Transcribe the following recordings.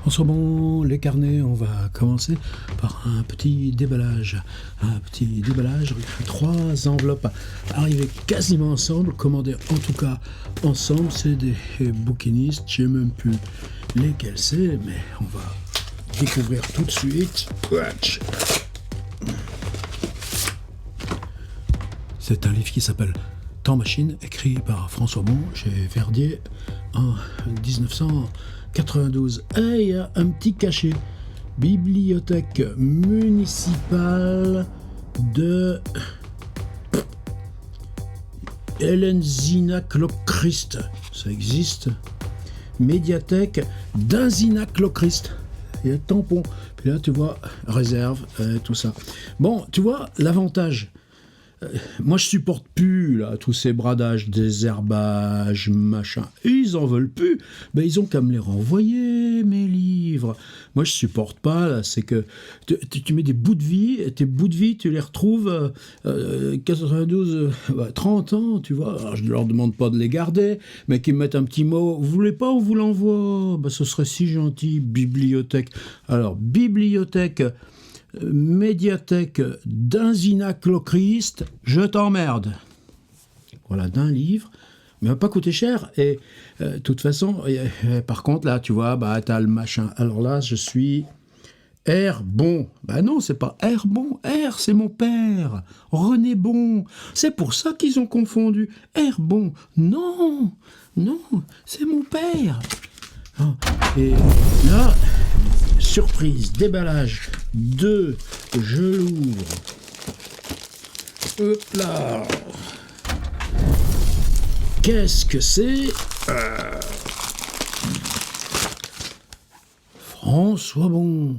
François Bon, les carnets, on va commencer par un petit déballage. Trois enveloppes arrivées quasiment ensemble, commandées en tout cas ensemble. C'est des bouquinistes, je ne sais même plus lesquels c'est, mais on va découvrir tout de suite. C'est un livre qui s'appelle Temps Machine, écrit par François Bon chez Verdier en 1992. Et il y a un petit cachet. Bibliothèque municipale de Helenzinac-le-Christ. Ça existe. Médiathèque d'Inzinac-le-Christ. Il y a un tampon. Puis là, tu vois, réserve, tout ça. Bon, tu vois, l'avantage. Moi, je supporte plus là tous ces bradages, désherbages, machin. Ils en veulent plus. Ben, ils ont qu'à me les renvoyer, mes livres. Moi, je supporte pas. Là, c'est que tu mets des bouts de vie, et tes bouts de vie, tu les retrouves 92, 30 ans, tu vois. Alors, je ne leur demande pas de les garder, mais qu'ils me mettent un petit mot. Vous voulez pas, on vous l'envoie. Ben, ce serait si gentil. Bibliothèque. Alors, bibliothèque. Médiathèque d'Inzinac-le-Christ, je t'emmerde. Voilà, d'un livre, mais il va pas coûter cher. Et de toute façon, par contre, là, tu vois, bah, t'as le machin. Alors là, je suis R. Bon. Bah non, c'est pas R. Bon. R, c'est mon père. René Bon. C'est pour ça qu'ils ont confondu. R. Bon. Non, non, c'est mon père. Et là, surprise, déballage, 2, je l'ouvre. Hop là. Qu'est-ce que c'est François Bon,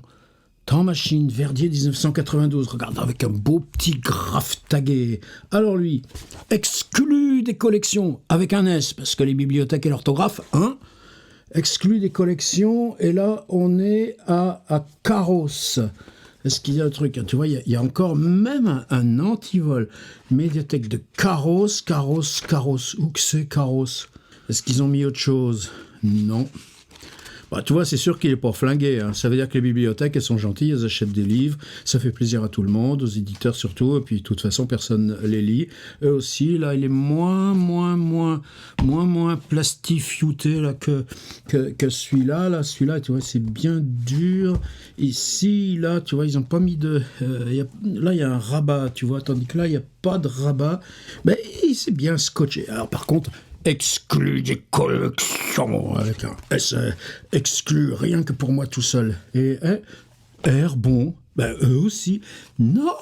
Temps Machine, Verdier 1992. Regarde, avec un beau petit graphe tagué. Alors lui, exclu des collections, avec un S, parce que les bibliothèques et l'orthographe, hein. Exclu des collections, et là, on est à Carros. Est-ce qu'il y a un truc? Tu vois, il y a encore même un antivol. Médiathèque de Carros. Où que c'est Carros? Est-ce qu'ils ont mis autre chose? Non. Bah, tu vois, c'est sûr qu'il n'est pas flingué. Hein. Ça veut dire que les bibliothèques, elles sont gentilles, elles achètent des livres, ça fait plaisir à tout le monde, aux éditeurs surtout, et puis de toute façon, personne les lit. Eux aussi, là, il est moins plastifiouté là, que celui-là. Là, celui-là, tu vois, c'est bien dur. Ici, là, tu vois, ils n'ont pas mis de... là, il y a un rabat, tu vois, tandis que là, il n'y a pas de rabat. Mais c'est bien scotché. Alors, par contre... exclu des collections, avec un S, exclu, rien que pour moi tout seul. Et R, Bon, ben eux aussi. Non,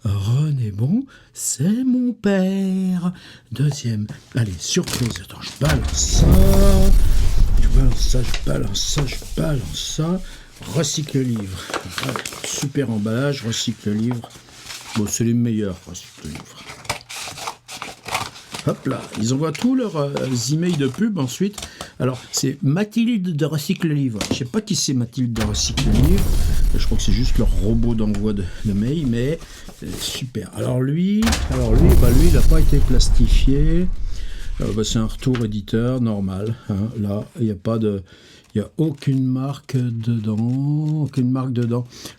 René Bon, c'est mon père. Deuxième. Allez, surprise. Attends, je balance ça. Recycle le livre. Voilà, super emballage, recycle le livre. Bon, c'est les meilleurs, recycle le livre. Hop là, ils envoient tous leurs emails de pub ensuite. Alors, c'est Mathilde de Recycle Livre. Je ne sais pas qui c'est Mathilde de Recycle Livre. Je crois que c'est juste leur robot d'envoi de mail, mais super. Alors lui, il n'a pas été plastifié. C'est un retour éditeur normal. Hein. Là, il n'y a pas de... Il n'y a aucune marque dedans.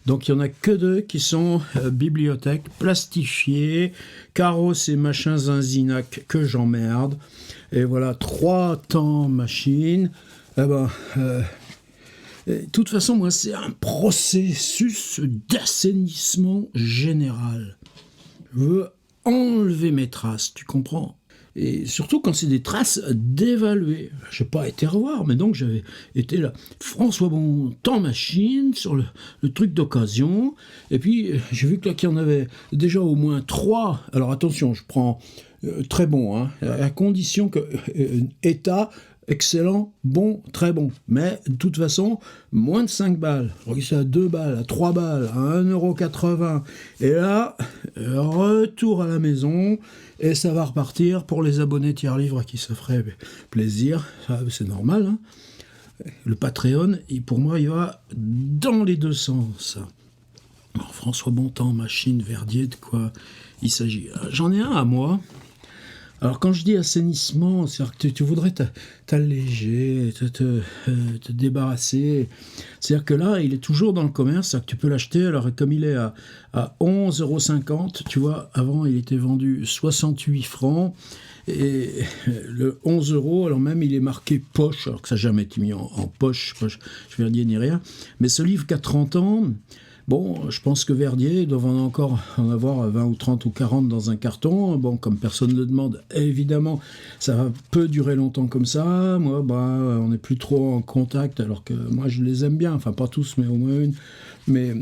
Donc, il n'y en a que 2 qui sont bibliothèques, plastifiées, Carros et machin Zinzinac, que j'emmerde. Et voilà, 3 Temps Machine. De toute façon, moi, c'est un processus d'assainissement général. Je veux enlever mes traces, tu comprends ? Et surtout quand c'est des traces dévaluées. Je n'ai pas été revoir, mais donc j'avais été là. François Bon, Temps Machine, sur le truc d'occasion. Et puis j'ai vu que là, qu'il y en avait déjà au moins 3. Alors attention, je prends très bon, hein, à condition que état... excellent, bon, très bon. Mais de toute façon, moins de 5 balles. Regarde ça à 2 balles, à 3 balles, à 1,80 €. Et là, retour à la maison, et ça va repartir pour les abonnés tiers livre à qui ça ferait plaisir. Ça, c'est normal. Hein. Le Patreon, pour moi, il va dans les 2 sens. Alors, François Bon, Temps Machine, Verdier, de quoi il s'agit? J'en ai un à moi. Alors quand je dis assainissement, c'est-à-dire que tu voudrais t'alléger, te débarrasser. C'est-à-dire que là, il est toujours dans le commerce, c'est-à-dire que tu peux l'acheter, alors comme il est à 11,50 €, tu vois, avant il était vendu 68 francs, et le 11 €, alors même il est marqué poche, alors que ça n'a jamais été mis en poche, je vais dire ni rien, mais ce livre qui a 30 ans, bon, je pense que Verdier doit encore en avoir 20 ou 30 ou 40 dans un carton. Bon, comme personne ne le demande, évidemment, ça peut durer longtemps comme ça. Moi, on n'est plus trop en contact, alors que moi, je les aime bien. Enfin, pas tous, mais au moins une. Mais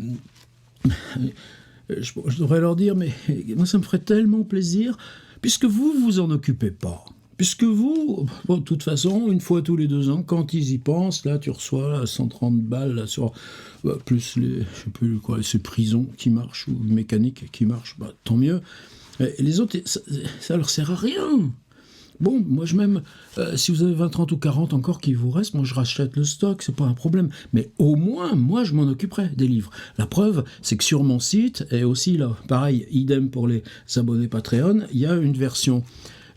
je devrais leur dire, mais moi, ça me ferait tellement plaisir, puisque vous vous en occupez pas. Puisque vous, bon, de toute façon, une fois tous les 2 ans, quand ils y pensent, là, tu reçois là, 130 balles là, sur plus les, je sais plus quoi, ces prisons qui marchent ou mécaniques qui marchent, tant mieux. Et les autres, ça leur sert à rien. Bon, moi je m'aime, si vous avez 20, 30 ou 40 encore qui vous restent, moi je rachète le stock, c'est pas un problème. Mais au moins, moi je m'en occuperai des livres. La preuve, c'est que sur mon site, et aussi là, pareil, idem pour les abonnés Patreon, il y a une version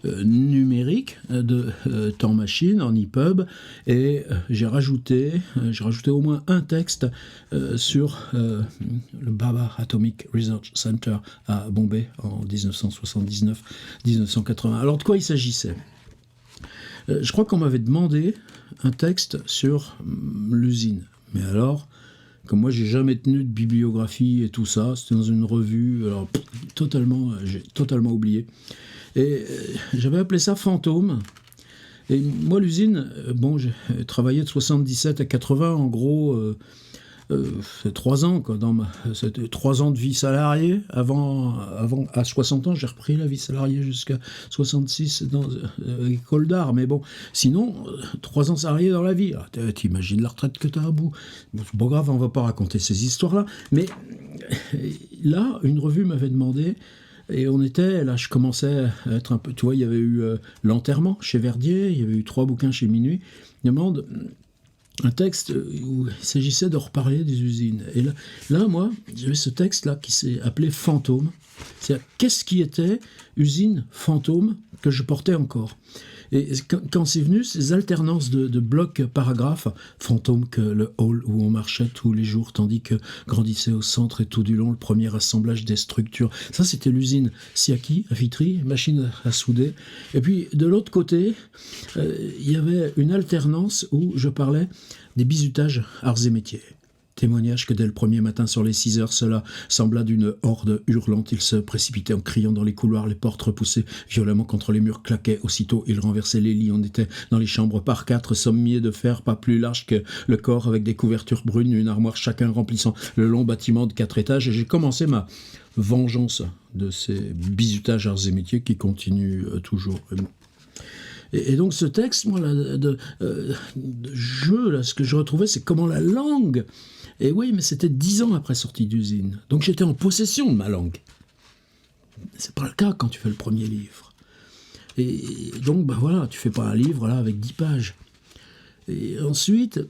numérique de Temps Machine en EPUB, et j'ai rajouté au moins un texte sur le Baba Atomic Research Center à Bombay en 1979-1980. Alors de quoi il s'agissait ? Je crois qu'on m'avait demandé un texte sur l'usine, mais alors comme moi j'ai jamais tenu de bibliographie et tout ça, c'était dans une revue, alors j'ai totalement oublié. Et j'avais appelé ça Fantôme. Et moi, l'usine, j'ai travaillé de 77 à 80, en gros, c'est 3 ans, quoi. C'était 3 ans de vie salariée. Avant, à 60 ans, j'ai repris la vie salariée jusqu'à 66 dans l'école d'art. Mais bon, sinon, 3 ans salariés dans la vie. Alors, t'imagines la retraite que t'as à bout. Bon, c'est pas grave, on va pas raconter ces histoires-là. Mais là, une revue m'avait demandé. Et là je commençais à être un peu, tu vois, il y avait eu l'enterrement chez Verdier, il y avait eu 3 bouquins chez Minuit, il demande un texte où il s'agissait de reparler des usines. Et là moi, j'avais ce texte-là qui s'est appelé Fantôme, c'est-à-dire qu'est-ce qui était usine fantôme que je portais encore. Et quand c'est venu, ces alternances de blocs paragraphes, fantôme que le hall où on marchait tous les jours, tandis que grandissait au centre et tout du long le premier assemblage des structures. Ça, c'était l'usine Siaki à Vitry, machine à souder. Et puis, de l'autre côté, il y avait une alternance où je parlais des bizutages arts et métiers. Témoignage que dès le premier matin sur les 6 heures, cela sembla d'une horde hurlante. Il se précipitait en criant dans les couloirs, les portes repoussées violemment contre les murs claquaient. Aussitôt, il renversait les lits. On était dans les chambres par 4, sommiers de fer, pas plus larges que le corps, avec des couvertures brunes, une armoire chacun remplissant le long bâtiment de 4 étages. Et j'ai commencé ma vengeance de ces bizutages arts et métiers qui continuent toujours. Et donc ce texte, moi, de jeu, là, ce que je retrouvais, c'est comment la langue... Et oui, mais c'était 10 ans après sortie d'usine. Donc j'étais en possession de ma langue. C'est pas le cas quand tu fais le premier livre. Et donc, voilà, tu fais pas un livre là, avec 10 pages. Et ensuite,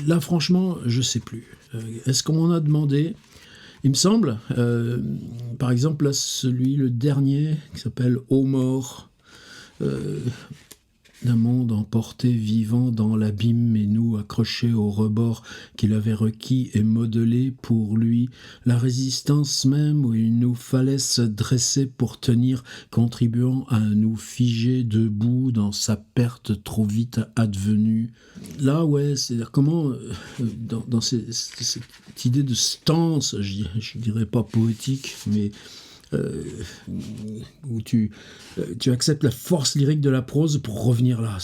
là, franchement, je sais plus. Est-ce qu'on m'en a demandé ? Il me semble, par exemple, là, le dernier, qui s'appelle « Aux morts », d'un monde emporté vivant dans l'abîme et nous accrochés au rebord qu'il avait requis et modelé pour lui, la résistance même où il nous fallait se dresser pour tenir, contribuant à nous figer debout dans sa perte trop vite advenue. Là, ouais, c'est-à-dire comment, dans cette idée de stance, je dirais pas poétique, mais où tu acceptes la force lyrique de la prose pour revenir là,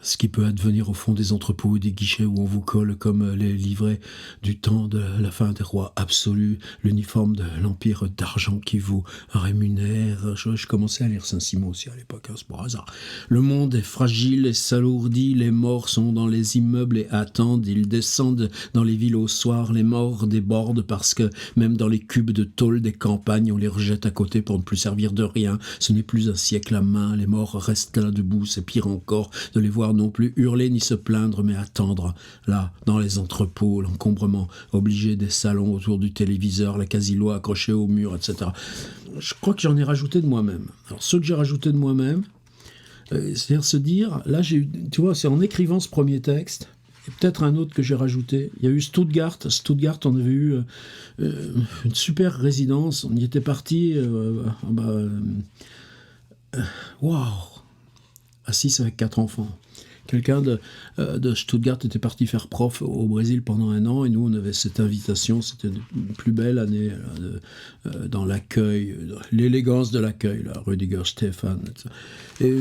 ce qui peut advenir au fond des entrepôts et des guichets où on vous colle comme les livrets du temps de la fin des rois absolus, l'uniforme de l'empire d'argent qui vous rémunère. Je commençais à lire Saint-Simon aussi à l'époque, c'est pour hasard. Le monde est fragile et s'alourdit, les morts sont dans les immeubles et attendent, ils descendent dans les villes au soir, les morts débordent parce que même dans les cubes de tôle des campagnes, on les rejette à côté pour ne plus servir de rien. Ce n'est plus un siècle à main, les morts restent là debout, c'est pire encore de les voir non plus hurler ni se plaindre, mais attendre, là, dans les entrepôts, l'encombrement obligé des salons autour du téléviseur, la quasi-loi accrochée au mur, etc. je crois que j'en ai rajouté de moi-même. Alors, ceux que j'ai rajoutés de moi-même, c'est-à-dire se dire, là, tu vois, c'est en écrivant ce premier texte, et peut-être un autre que j'ai rajouté. Il y a eu Stuttgart. Stuttgart, on avait eu une super résidence. On y était parti. Waouh, à 6 avec 4 enfants. Quelqu'un de Stuttgart était parti faire prof au Brésil pendant 1 an, et nous, on avait cette invitation. C'était une plus belle année là, dans l'accueil, l'élégance de l'accueil, là, Rüdiger, Stefan, etc. Et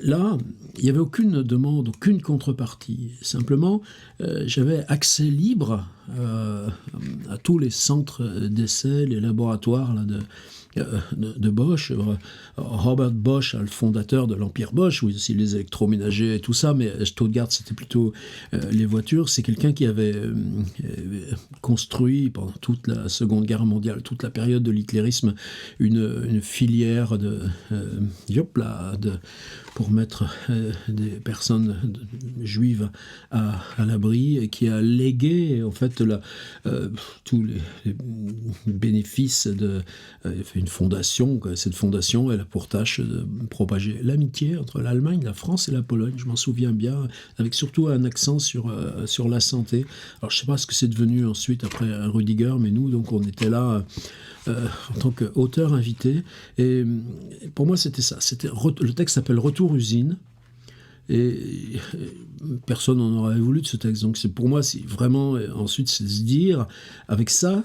là, il n'y avait aucune demande, aucune contrepartie. Simplement, j'avais accès libre à tous les centres d'essai, les laboratoires là, de Bosch. Robert Bosch, le fondateur de l'Empire Bosch, oui, aussi les électroménagers et tout ça, mais Stuttgart, c'était plutôt les voitures. C'est quelqu'un qui avait construit pendant toute la Seconde Guerre mondiale, toute la période de l'hitlérisme, une filière pour mettre des personnes juives à l'abri, et qui a légué en fait tous les bénéfices il a fait une fondation. Cette fondation, elle a pour tâche de propager l'amitié entre l'Allemagne, la France et la Pologne. Je m'en souviens bien, avec surtout un accent sur la santé. Alors je ne sais pas ce que c'est devenu ensuite après Rüdiger, mais nous, donc, on était là en tant qu'auteur invité. Et pour moi, c'était ça. Le texte s'appelle Retour usine. Et personne n'en aurait voulu de ce texte. Donc pour moi, c'est vraiment, ensuite, c'est se dire, avec ça,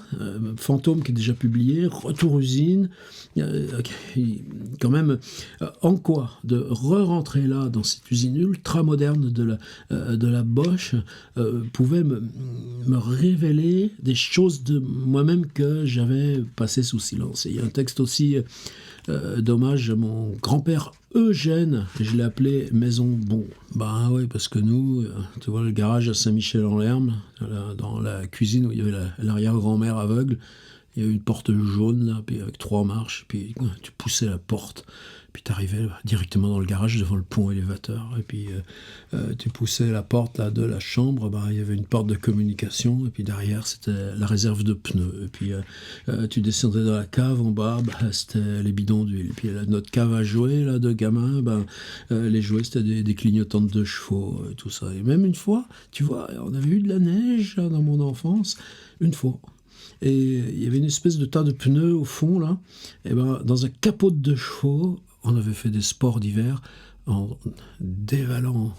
Fantôme qui est déjà publié, Retour usine, quand même, en quoi de re-rentrer là, dans cette usine ultra moderne de la Bosch, pouvait me révéler des choses de moi-même que j'avais passées sous silence. Et il y a un texte aussi d'hommage à mon grand-père Eugène, je l'ai appelé Maison Bon. Ben oui, parce que nous, tu vois le garage à Saint-Michel-en-Lerme, dans la cuisine où il y avait l'arrière-grand-mère aveugle, il y avait une porte jaune là, puis avec 3 marches, puis tu poussais la porte, puis tu arrivais directement dans le garage devant le pont élévateur, et puis tu poussais la porte là, de la chambre, il y avait une porte de communication, et puis derrière c'était la réserve de pneus, et puis tu descendais dans la cave en bas, c'était les bidons d'huile, et puis notre cave à jouets là, de gamin, les jouets c'était des clignotantes de chevaux, et tout ça. Et même une fois, tu vois, on avait eu de la neige là, dans mon enfance, une fois. Et il y avait une espèce de tas de pneus au fond, là. Et dans un capot de 2 chevaux, on avait fait des sports d'hiver en dévalant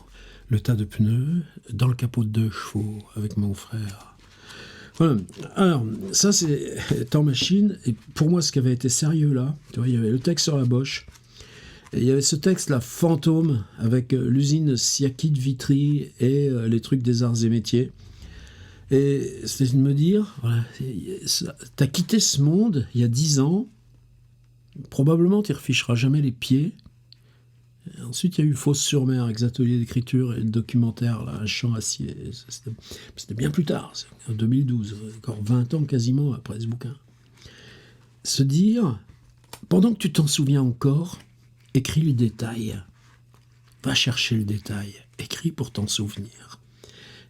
le tas de pneus dans le capot de 2 chevaux avec mon frère. Voilà. Alors, ça, c'est Temps Machine. Et pour moi, ce qui avait été sérieux, là, tu vois, il y avait le texte sur la Bosch. Et il y avait ce texte-là, Fantôme, avec l'usine Siaki de Vitry et les trucs des arts et métiers. Et c'était de me dire, voilà, t'as quitté ce monde il y a 10 ans, probablement tu ne reficheras jamais les pieds. Et ensuite, il y a eu Fos-sur-Mer, avec les ateliers d'écriture et le documentaire, là, Un champ acier. C'était bien plus tard, c'est en 2012, encore 20 ans quasiment après ce bouquin. Se dire, pendant que tu t'en souviens encore, écris le détail. Va chercher le détail. Écris pour t'en souvenir.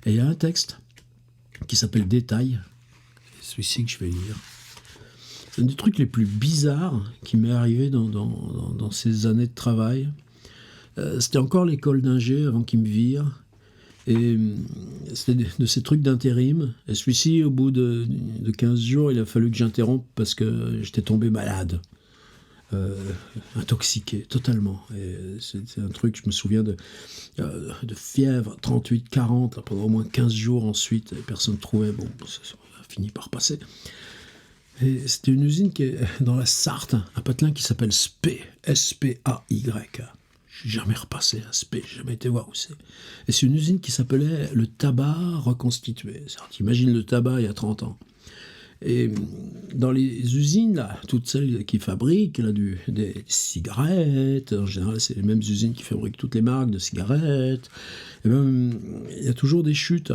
Et il y a un texte qui s'appelle Détail, celui-ci que je vais lire. C'est un des trucs les plus bizarres qui m'est arrivé dans ces années de travail. C'était encore l'école d'ingé avant qu'ils me virent, et c'était de ces trucs d'intérim. Et celui-ci, au bout de 15 jours, il a fallu que j'interrompe parce que j'étais tombé malade. Intoxiqué totalement, et c'est un truc, je me souviens de fièvre 38-40 pendant au moins 15 jours ensuite, et personne ne trouvait, bon, ça a fini par passer. Et c'était une usine qui est dans la Sarthe, un patelin qui s'appelle SPAY, S-P-A-Y. Je suis jamais repassé à SPAY, j'ai jamais été voir où c'est. Et c'est une usine qui s'appelait le tabac reconstitué. T'imagines le tabac il y a 30 ans. Et dans les usines, là, toutes celles qui fabriquent là, des cigarettes, en général, c'est les mêmes usines qui fabriquent toutes les marques de cigarettes. Et il y y a toujours des chutes.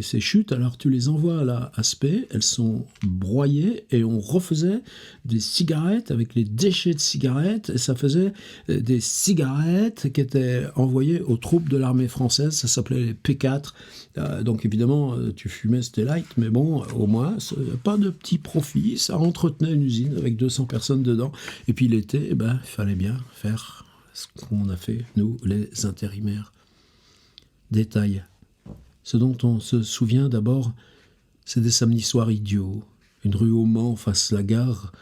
Ces chutes, alors tu les envoies à la Aspect, elles sont broyées et on refaisait des cigarettes avec les déchets de cigarettes et ça faisait des cigarettes qui étaient envoyées aux troupes de l'armée française. Ça s'appelait les P4. Donc évidemment, tu fumais, c'était light, mais bon, au moins, pas de petit profit. Ça entretenait une usine avec 200 personnes dedans. Et puis l'été, il fallait bien faire ce qu'on a fait, nous, les intérimaires. Détail. Ce dont on se souvient d'abord, c'est des samedis soirs idiots. Une rue au Mans face la gare,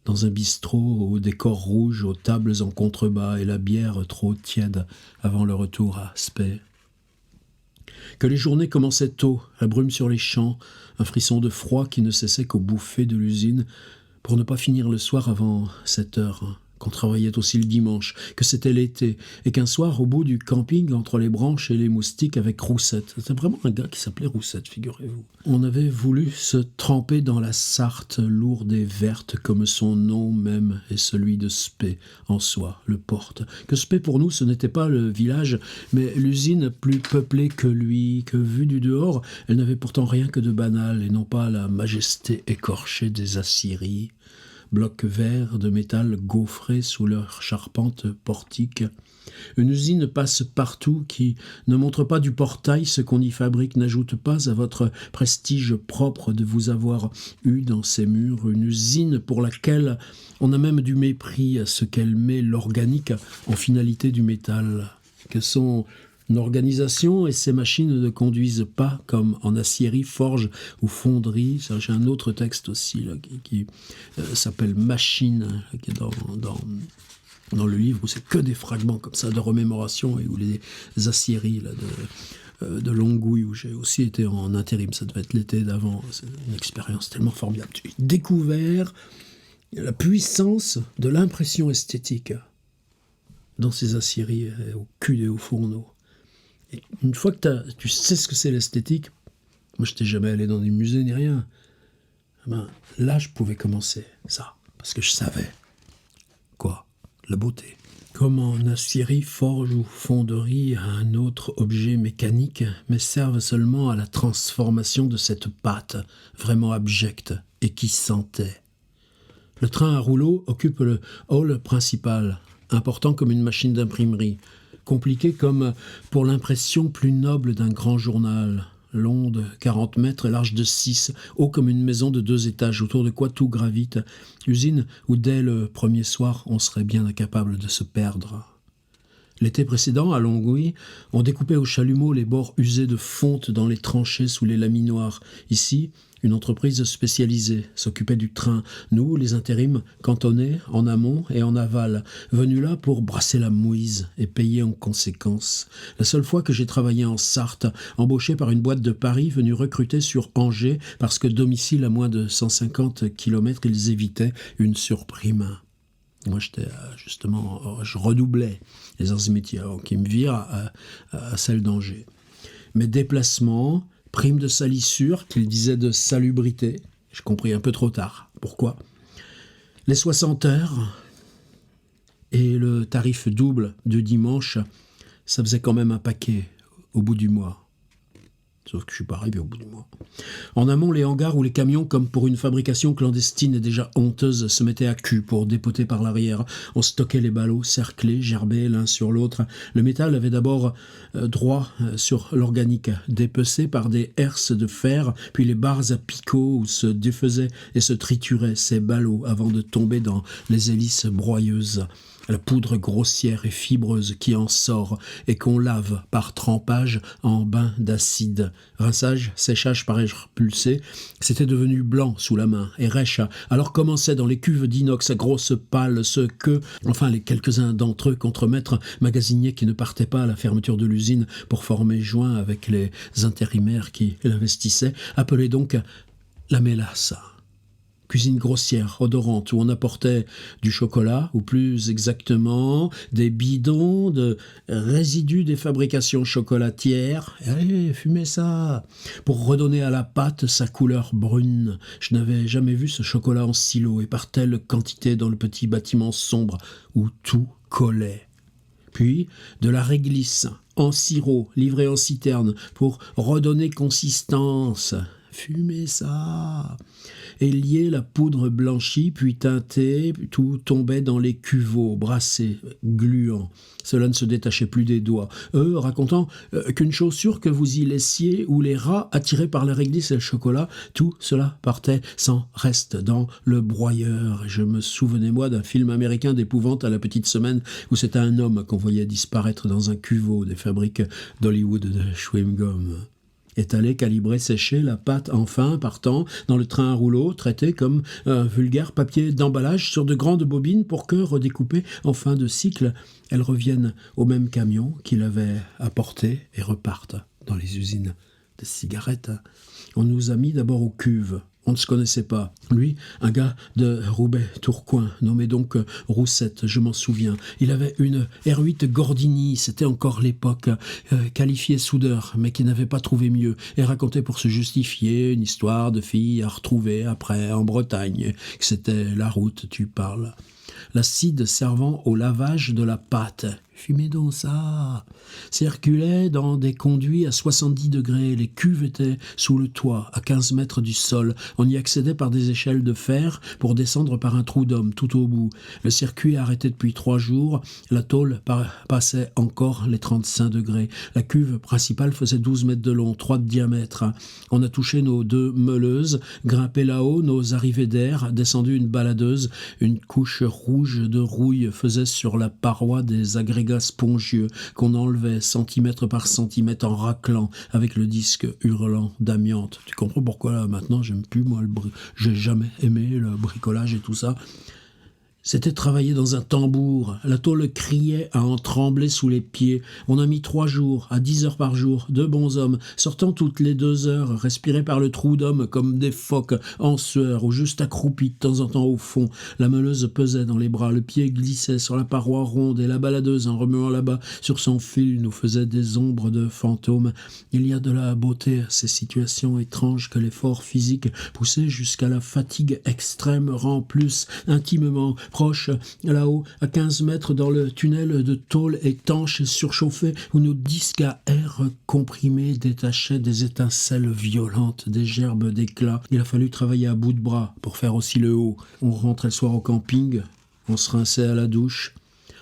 dans un bistrot au décor rouge, aux tables en contrebas et la bière trop tiède avant le retour à Aspect. Que les journées commençaient tôt, la brume sur les champs, un frisson de froid qui ne cessait qu'au bouffées de l'usine, pour ne pas finir le soir avant 7 heures. Qu'on travaillait aussi le dimanche, que c'était l'été, et qu'un soir, au bout du camping, entre les branches et les moustiques, avec Roussette. C'était vraiment un gars qui s'appelait Roussette, figurez-vous. On avait voulu se tremper dans la Sarthe, lourde et verte, comme son nom même et celui de Spey, en soi, le porte. Que Spey, pour nous, ce n'était pas le village, mais l'usine plus peuplée que lui, que vue du dehors, elle n'avait pourtant rien que de banal, et non pas la majesté écorchée des aciéries. Blocs verts de métal gaufrés sous leur charpente portique. Une usine passe partout qui ne montre pas du portail ce qu'on y fabrique, n'ajoute pas à votre prestige propre de vous avoir eu dans ses murs. Une usine pour laquelle on a même du mépris à ce qu'elle met l'organique en finalité du métal. Que son organisation et ces machines ne conduisent pas comme en aciérie, forge ou fonderie. Ça, j'ai un autre texte aussi là, qui s'appelle Machine, qui est dans le livre où c'est que des fragments comme ça de remémoration et où les aciéries là, de Longouille, où j'ai aussi été en intérim, ça devait être l'été d'avant. C'est une expérience tellement formidable. J'ai découvert la puissance de l'impression esthétique dans ces aciéries au cul des hauts fourneaux. Et une fois que tu sais ce que c'est l'esthétique, moi je n'étais jamais allé dans des musées ni rien, là je pouvais commencer ça, parce que je savais. Quoi ? La beauté. Comme en aciérie, forge ou fonderie, un autre objet mécanique, mais servent seulement à la transformation de cette pâte, vraiment abjecte, et qui sentait. Le train à rouleau occupe le hall principal, important comme une machine d'imprimerie, compliqué comme pour l'impression plus noble d'un grand journal, long de 40 mètres et large de 6, haut comme une maison de 2 étages, autour de quoi tout gravite, usine où dès le premier soir on serait bien incapable de se perdre. L'été précédent, à Longouille, on découpait au chalumeau les bords usés de fonte dans les tranchées sous les laminoirs. Ici, une entreprise spécialisée s'occupait du train. Nous, les intérims, cantonnés en amont et en aval, venus là pour brasser la mouise et payer en conséquence. La seule fois que j'ai travaillé en Sarthe, embauché par une boîte de Paris venue recruter sur Angers parce que domicile à moins de 150 km, ils évitaient une surprime. Moi, j'étais justement, je redoublais les arts et métiers avant qu'ils me virent à celle d'Angers. Mes déplacements, prime de salissure, qu'il disait de salubrité, j'ai compris un peu trop tard. Pourquoi ? Les 60 heures et le tarif double du dimanche, ça faisait quand même un paquet au bout du mois. Sauf que je ne suis pas arrivé au bout du mois. En amont, les hangars où les camions, comme pour une fabrication clandestine et déjà honteuse, se mettaient à cul pour dépoter par l'arrière. On stockait les ballots, cerclés, gerbés l'un sur l'autre. Le métal avait d'abord droit sur l'organique, dépecé par des herses de fer, puis les barres à picots où se défaisaient et se trituraient ces ballots avant de tomber dans les hélices broyeuses. La poudre grossière et fibreuse qui en sort et qu'on lave par trempage en bain d'acide. Rinçage, séchage par air pulsé, c'était devenu blanc sous la main et rêche. Alors commençaient dans les cuves d'inox à grosses pales ceux que, enfin les quelques-uns d'entre eux, contremaîtres magasiniers qui ne partaient pas à la fermeture de l'usine pour former joint avec les intérimaires qui l'investissaient, appelaient donc la mélasse. Cuisine grossière, odorante, où on apportait du chocolat, ou plus exactement des bidons de résidus des fabrications chocolatières. Allez, fumez ça, pour redonner à la pâte sa couleur brune. Je n'avais jamais vu ce chocolat en silo et par telle quantité dans le petit bâtiment sombre où tout collait. Puis de la réglisse en sirop, livrée en citerne, pour redonner consistance. Fumer ça. Et lier la poudre blanchie, puis teintée, tout tombait dans les cuveaux, brassés, gluants. Cela ne se détachait plus des doigts. Eux racontant qu'une chaussure que vous y laissiez ou les rats attirés par la réglisse et le chocolat, tout cela partait sans reste dans le broyeur. Et je me souvenais, moi, d'un film américain d'épouvante à la petite semaine où c'était un homme qu'on voyait disparaître dans un cuveau des fabriques d'Hollywood de chewing-gum. Étalé, calibré, séché, la pâte enfin partant dans le train à rouleau, traité comme un vulgaire papier d'emballage sur de grandes bobines pour que, redécoupée en fin de cycle, elle revienne au même camion qui l'avait apportée et reparte dans les usines de cigarettes. On nous a mis d'abord aux cuves. On ne se connaissait pas. Lui, un gars de Roubaix-Tourcoing, nommé donc Roussette, je m'en souviens. Il avait une R8 Gordini, c'était encore l'époque, qualifié soudeur, mais qui n'avait pas trouvé mieux, et racontait pour se justifier une histoire de fille à retrouver après en Bretagne, que c'était la route, tu parles. L'acide servant au lavage de la pâte. Fumez donc ça. Circulait dans des conduits à 70 degrés. Les cuves étaient sous le toit, à 15 mètres du sol. On y accédait par des échelles de fer pour descendre par un trou d'homme tout au bout. Le circuit arrêté depuis 3 jours. La tôle passait encore les 35 degrés. La cuve principale faisait 12 mètres de long, 3 de diamètre. On a touché nos 2 meuleuses, grimpé là-haut, nos arrivées d'air, descendu une baladeuse. Une couche rouge de rouille faisait sur la paroi des agrégats spongieux qu'on enlevait centimètre par centimètre en raclant avec le disque hurlant d'amiante. Tu comprends pourquoi là, maintenant j'aime plus, moi, j'ai jamais aimé le bricolage et tout ça. C'était travailler dans un tambour. La tôle criait à en trembler sous les pieds. On a mis 3 jours, à 10 heures par jour, 2 bons hommes, sortant toutes les 2 heures, respirés par le trou d'homme comme des phoques, en sueur, ou juste accroupis de temps en temps au fond. La meuleuse pesait dans les bras, le pied glissait sur la paroi ronde, et la baladeuse, en remuant là-bas sur son fil, nous faisait des ombres de fantômes. Il y a de la beauté à ces situations étranges que l'effort physique, poussé jusqu'à la fatigue extrême, rend plus intimement proche, là-haut, à 15 mètres dans le tunnel de tôle étanche et surchauffé, où nos disques à air comprimé détachaient des étincelles violentes, des gerbes d'éclat. Il a fallu travailler à bout de bras pour faire aussi le haut. On rentrait le soir au camping, on se rinçait à la douche,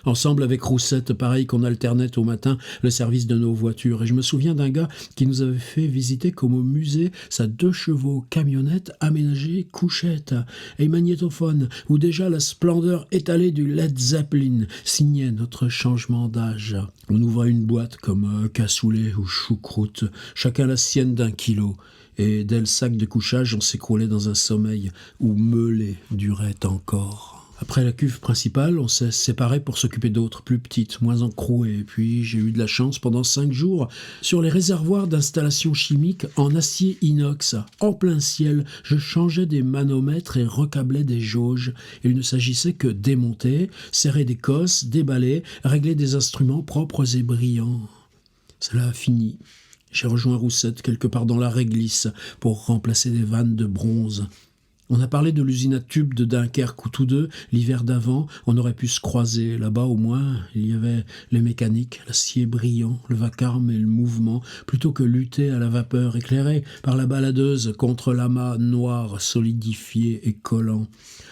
ensemble avec Roussette, pareil qu'on alternait au matin le service de nos voitures. Et je me souviens d'un gars qui nous avait fait visiter comme au musée sa 2 chevaux camionnette aménagée couchette et magnétophone, où déjà la splendeur étalée du Led Zeppelin signait notre changement d'âge. On ouvrait une boîte comme cassoulet ou choucroute, chacun la sienne d'1 kilo. Et dès le sac de couchage, on s'écroulait dans un sommeil où meuler durait encore. Après la cuve principale, on s'est séparés pour s'occuper d'autres, plus petites, moins encrouées. Et puis j'ai eu de la chance pendant 5 jours sur les réservoirs d'installations chimiques en acier inox. En plein ciel, je changeais des manomètres et recablais des jauges. Il ne s'agissait que démonter, serrer des cosses, déballer, régler des instruments propres et brillants. Cela a fini. J'ai rejoint Roussette quelque part dans la réglisse pour remplacer des vannes de bronze. On a parlé de l'usine à tubes de Dunkerque où tous deux, l'hiver d'avant, on aurait pu se croiser. Là-bas, au moins, il y avait les mécaniques, l'acier brillant, le vacarme et le mouvement, plutôt que lutter à la vapeur éclairée par la baladeuse contre l'amas noir, solidifié et collant.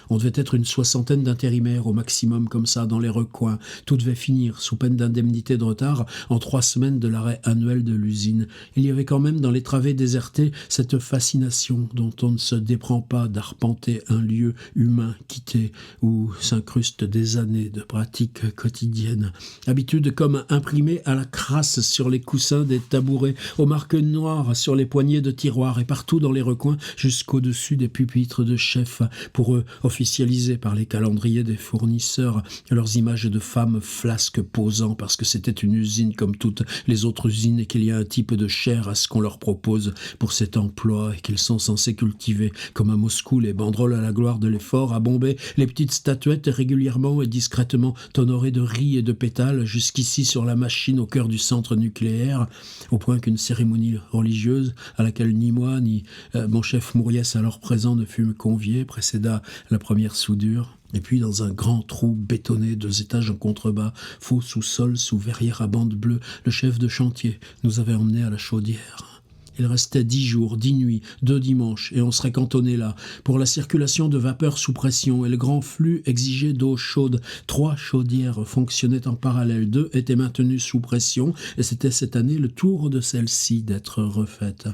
On devait être une 60aine d'intérimaires au maximum comme ça dans les recoins. Tout devait finir sous peine d'indemnité de retard en 3 semaines de l'arrêt annuel de l'usine. Il y avait quand même dans les travées désertées cette fascination dont on ne se déprend pas d'arpenter un lieu humain quitté où s'incrustent des années de pratiques quotidiennes. Habitude comme imprimée à la crasse sur les coussins des tabourets, aux marques noires sur les poignées de tiroirs et partout dans les recoins jusqu'au-dessus des pupitres de chefs, pour eux officialisés par les calendriers des fournisseurs, leurs images de femmes flasques posant parce que c'était une usine comme toutes les autres usines et qu'il y a un type de chair à ce qu'on leur propose pour cet emploi et qu'ils sont censés cultiver. Comme à Moscou, les banderoles à la gloire de l'effort, à Bombay, les petites statuettes régulièrement et discrètement honorées de riz et de pétales, jusqu'ici sur la machine au cœur du centre nucléaire, au point qu'une cérémonie religieuse à laquelle ni moi ni mon chef Mouriès alors présent ne fûmes conviés précéda la première soudure. Et puis, dans un grand trou bétonné, 2 étages en contrebas, faux sous-sol, sous verrière à bande bleue, le chef de chantier nous avait emmenés à la chaudière. Il restait 10 jours, 10 nuits, 2 dimanches, et on serait cantonné là, pour la circulation de vapeur sous pression, et le grand flux exigeait d'eau chaude. 3 chaudières fonctionnaient en parallèle, 2 étaient maintenues sous pression, et c'était cette année le tour de celle-ci d'être refaite.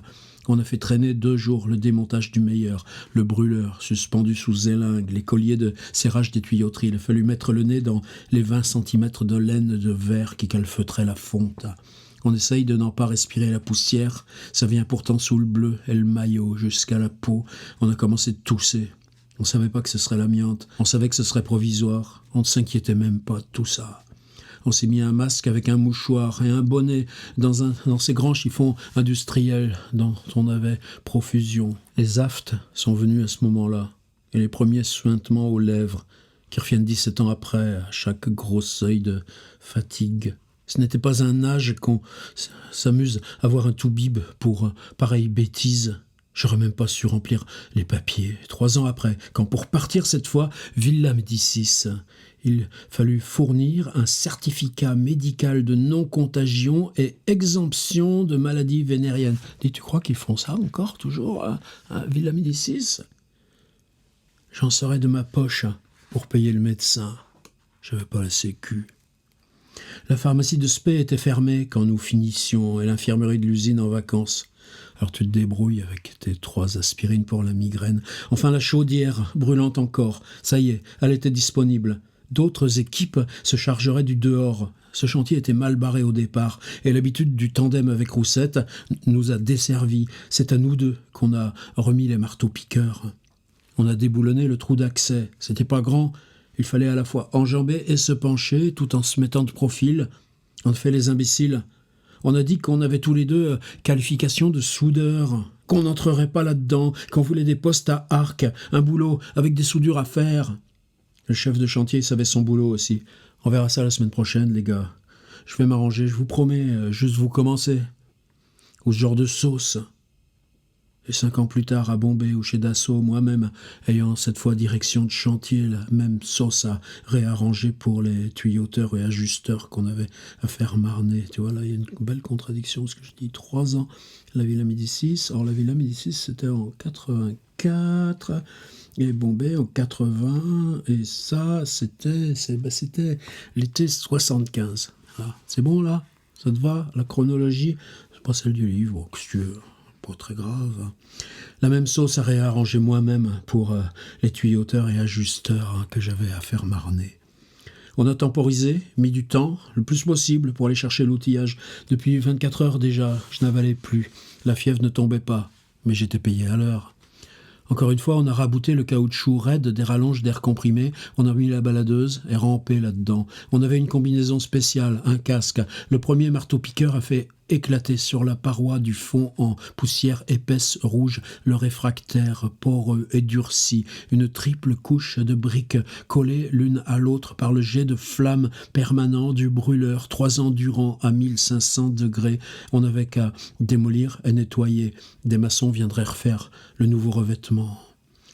On a fait traîner 2 jours le démontage du meilleur, le brûleur suspendu sous zélingue, les colliers de serrage des tuyauteries. Il a fallu mettre le nez dans les 20 centimètres de laine de verre qui calfeutraient la fonte. On essaye de n'en pas respirer la poussière, ça vient pourtant sous le bleu et le maillot jusqu'à la peau. On a commencé de tousser. On savait pas que ce serait l'amiante, on savait que ce serait provisoire, on ne s'inquiétait même pas de tout ça. On s'est mis un masque avec un mouchoir et un bonnet dans ces grands chiffons industriels dont on avait profusion. Les aftes sont venus à ce moment-là, et les premiers suintements aux lèvres, qui reviennent 17 ans après, à chaque gros seuil de fatigue. Ce n'était pas un âge qu'on s'amuse à voir un toubib pour pareille bêtise. J'aurais même pas su remplir les papiers. 3 ans après, quand pour partir cette fois, Villa Médicis, il fallut fournir un certificat médical de non-contagion et exemption de maladies vénériennes. Dis, tu crois qu'ils font ça encore, toujours, à Villa Médicis? J'en serais de ma poche pour payer le médecin. J'avais pas la sécu. La pharmacie de Spey était fermée quand nous finissions et l'infirmerie de l'usine en vacances. Alors tu te débrouilles avec tes 3 aspirines pour la migraine. Enfin, la chaudière, brûlante encore. Ça y est, elle était disponible. D'autres équipes se chargeraient du dehors. Ce chantier était mal barré au départ, et l'habitude du tandem avec Roussette nous a desservis. C'est à nous 2 qu'on a remis les marteaux-piqueurs. On a déboulonné le trou d'accès. C'était pas grand. Il fallait à la fois enjamber et se pencher, tout en se mettant de profil. On fait les imbéciles. On a dit qu'on avait tous les 2 qualification de soudeur, qu'on n'entrerait pas là-dedans, qu'on voulait des postes à arc, un boulot avec des soudures à faire. Le chef de chantier savait son boulot aussi. On verra ça la semaine prochaine, les gars. Je vais m'arranger, je vous promets, juste vous commencer. Ou ce genre de sauce. Et 5 ans plus tard, à Bombay ou chez Dassault, moi-même, ayant cette fois direction de chantier, la même sauce à réarranger pour les tuyauteurs et ajusteurs qu'on avait à faire marner. Tu vois, là, il y a une belle contradiction, ce que je dis, 3 ans, la Villa Médicis. Or, la Villa Médicis, c'était en 84, et Bombay en 80, et ça, c'était l'été 75. Voilà. C'est bon, là? Ça te va? La chronologie? C'est pas celle du livre, oh, qu'est-ce que tu veux? Pas très grave. La même sauce à réarranger moi-même pour les tuyauteurs et ajusteurs que j'avais à faire marner. On a temporisé, mis du temps, le plus possible pour aller chercher l'outillage. Depuis 24 heures déjà, je n'avalais plus. La fièvre ne tombait pas, mais j'étais payé à l'heure. Encore une fois, on a rabouté le caoutchouc raide des rallonges d'air comprimé, on a mis la baladeuse et rampé là-dedans. On avait une combinaison spéciale, un casque. Le premier marteau-piqueur a fait éclater sur la paroi du fond en poussière épaisse rouge le réfractaire poreux et durci, une triple couche de briques collées l'une à l'autre par le jet de flamme permanent du brûleur, 3 ans durant à 1500 degrés. On n'avait qu'à démolir et nettoyer. Des maçons viendraient refaire le nouveau revêtement.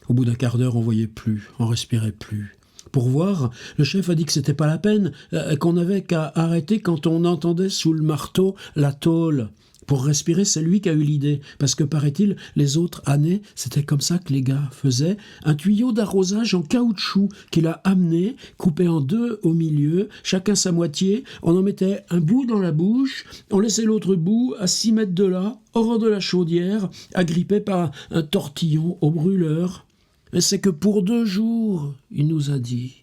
Au bout d'un quart d'heure, on voyait plus, on respirait plus. Pour voir, le chef a dit que c'était pas la peine, qu'on n'avait qu'à arrêter quand on entendait sous le marteau la tôle. Pour respirer, c'est lui qui a eu l'idée, parce que, paraît-il, les autres années, c'était comme ça que les gars faisaient. Un tuyau d'arrosage en caoutchouc qu'il a amené, coupé en 2 au milieu, chacun sa moitié. On en mettait un bout dans la bouche, on laissait l'autre bout à 6 mètres de là, hors de la chaudière, agrippé par un tortillon au brûleur. Mais c'est que pour 2 jours, il nous a dit.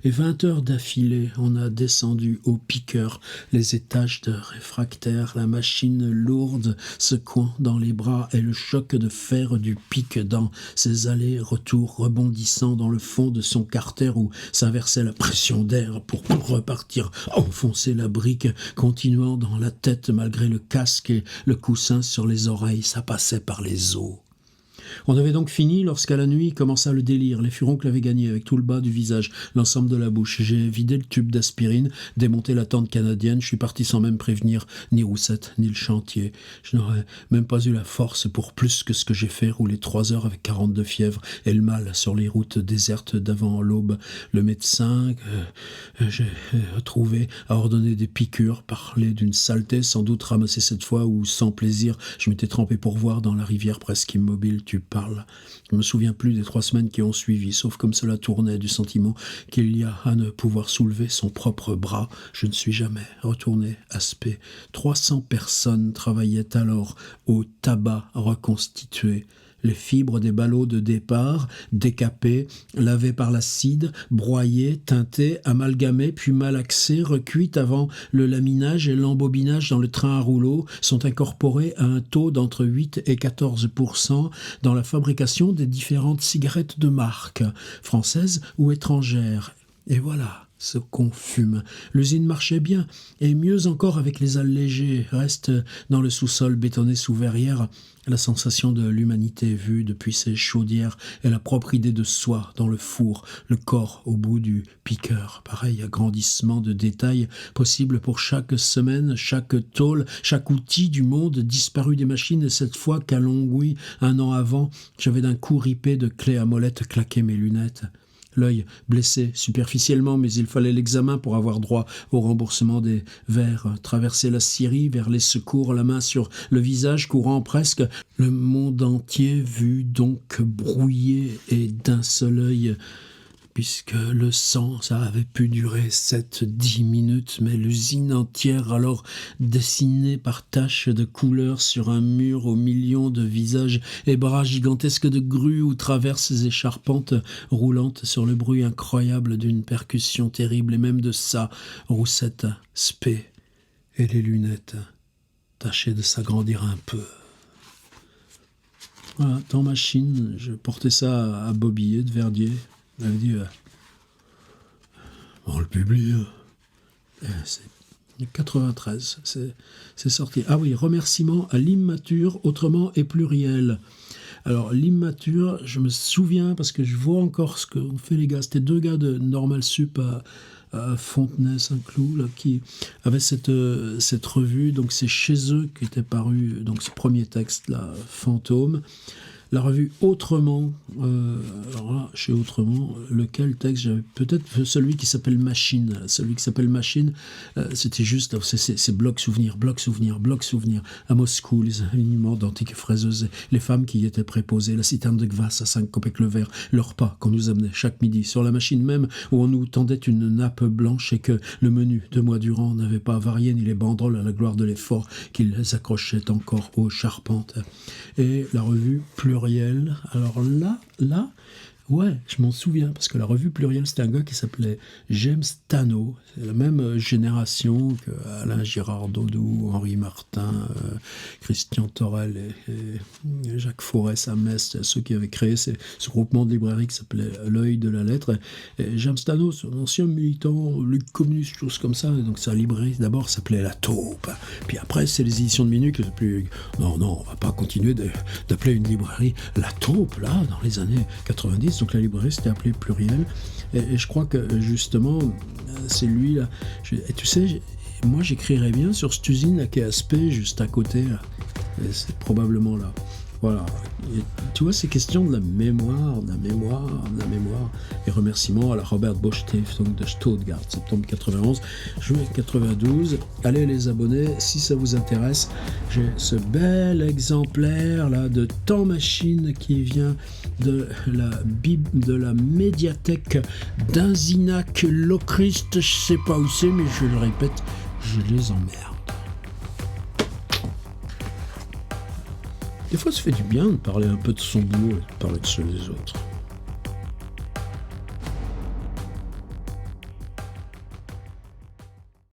Et 20 heures d'affilée, on a descendu au piqueur les étages de réfractaire, la machine lourde secouant dans les bras et le choc de fer du pic dans ses allers-retours rebondissant dans le fond de son carter où s'inversait la pression d'air pour repartir, enfoncer la brique, continuant dans la tête malgré le casque et le coussin sur les oreilles, ça passait par les os. On avait donc fini lorsqu'à la nuit commença le délire. Les furoncles avaient gagné avec tout le bas du visage, l'ensemble de la bouche. J'ai vidé le tube d'aspirine, démonté la tente canadienne. Je suis parti sans même prévenir ni Roussette ni le chantier. Je n'aurais même pas eu la force pour plus que ce que j'ai fait, rouler 3 heures avec 42 fièvres et le mal sur les routes désertes d'avant l'aube. Le médecin que j'ai trouvé a ordonné des piqûres, parlait d'une saleté sans doute ramassée cette fois où, sans plaisir, je m'étais trempé pour voir dans la rivière presque immobile. Tu parles. Je me souviens plus des 3 semaines qui ont suivi, sauf comme cela tournait du sentiment qu'il y a à ne pouvoir soulever son propre bras. Je ne suis jamais retourné à Spé. 300 personnes travaillaient alors au tabac reconstitué. Les fibres des ballots de départ, décapées, lavées par l'acide, broyées, teintées, amalgamées, puis malaxées, recuites avant le laminage et l'embobinage dans le train à rouleau, sont incorporées à un taux d'entre 8 et 14% dans la fabrication des différentes cigarettes de marque, françaises ou étrangères. Et voilà ce qu'on fume. L'usine marchait bien, et mieux encore avec les allégés. Reste dans le sous-sol bétonné sous verrière la sensation de l'humanité vue depuis ses chaudières et la propre idée de soi dans le four, le corps au bout du piqueur. Pareil agrandissement de détails possible pour chaque semaine, chaque tôle, chaque outil du monde disparu des machines, et cette fois qu'à Longwy, 1 an avant, j'avais d'un coup ripé de clé à molette claqué mes lunettes. L'œil blessé superficiellement, mais il fallait l'examen pour avoir droit au remboursement des verres. Traverser la Syrie vers les secours, la main sur le visage, courant presque, le monde entier vu donc brouillé et d'un seul œil. Puisque le sang, ça avait pu durer 7-10 minutes, mais l'usine entière alors dessinée par taches de couleur sur un mur aux millions de visages et bras gigantesques de grues ou traverses et charpentes roulantes sur le bruit incroyable d'une percussion terrible, et même de ça, Roussette, Spé et les lunettes tâchaient de s'agrandir un peu. Voilà, temps machine, je portais ça à Bobillé de Verdier. Elle me dit, on le publie. C'est 93, c'est sorti. Ah oui, remerciement à l'immature, autrement et pluriel. Alors, l'immature, je me souviens, parce que je vois encore ce qu'ont fait les gars. C'était 2 gars de Normal Sup à Fontenay-Saint-Cloud, là, qui avaient cette revue. Donc, c'est chez eux qu'était paru donc, ce premier texte, là, Fantôme. La revue Autrement, alors là, chez Autrement, lequel texte j'avais peut-être celui qui s'appelle Machine. Celui qui s'appelle Machine, c'était juste, c'est bloc souvenir. À Moscou, les alignements d'antiques fraiseuses, les femmes qui y étaient préposées, la citerne de Gvass à 5 kopecks le verre, le repas qu'on nous amenait chaque midi, sur la machine même où on nous tendait une nappe blanche et que le menu 2 mois durant n'avait pas varié ni les banderoles à la gloire de l'effort qui les accrochait encore aux charpentes. Et la revue Pluriel, alors là, ouais, je m'en souviens, parce que la revue Pluriel, c'était un gars qui s'appelait James Tano. C'est la même génération que Alain Girard Dodou, Henri Martin, Christian Torel et Jacques Forest à Metz, ceux qui avaient créé ce groupement de librairie qui s'appelait L'Œil de la Lettre. Et James Tano, c'est un ancien militant, Ligue communiste, choses comme ça. Et donc sa librairie, d'abord, s'appelait La Taupe. Puis après, c'est les éditions de Minuit qui plus... Non, on va pas continuer d'appeler une librairie La Taupe, là, dans les années 90. Donc la librairie s'était appelée Pluriel, et je crois que justement c'est lui là. Et tu sais, moi j'écrirais bien sur cette usine là qui est à Spé, juste à côté là. Et c'est probablement là. Voilà. Et tu vois, c'est question de la mémoire. Et remerciements à la Robert Bosch-Stiftung de Stuttgart, septembre 91, juin 92. Allez les abonner, si ça vous intéresse. J'ai ce bel exemplaire là de Temps Machine qui vient de la médiathèque d'Inzinac-Locrist. Je sais pas où c'est, mais je le répète, je les emmerde. Des fois, ça fait du bien de parler un peu de son boulot et de parler de ceux des autres.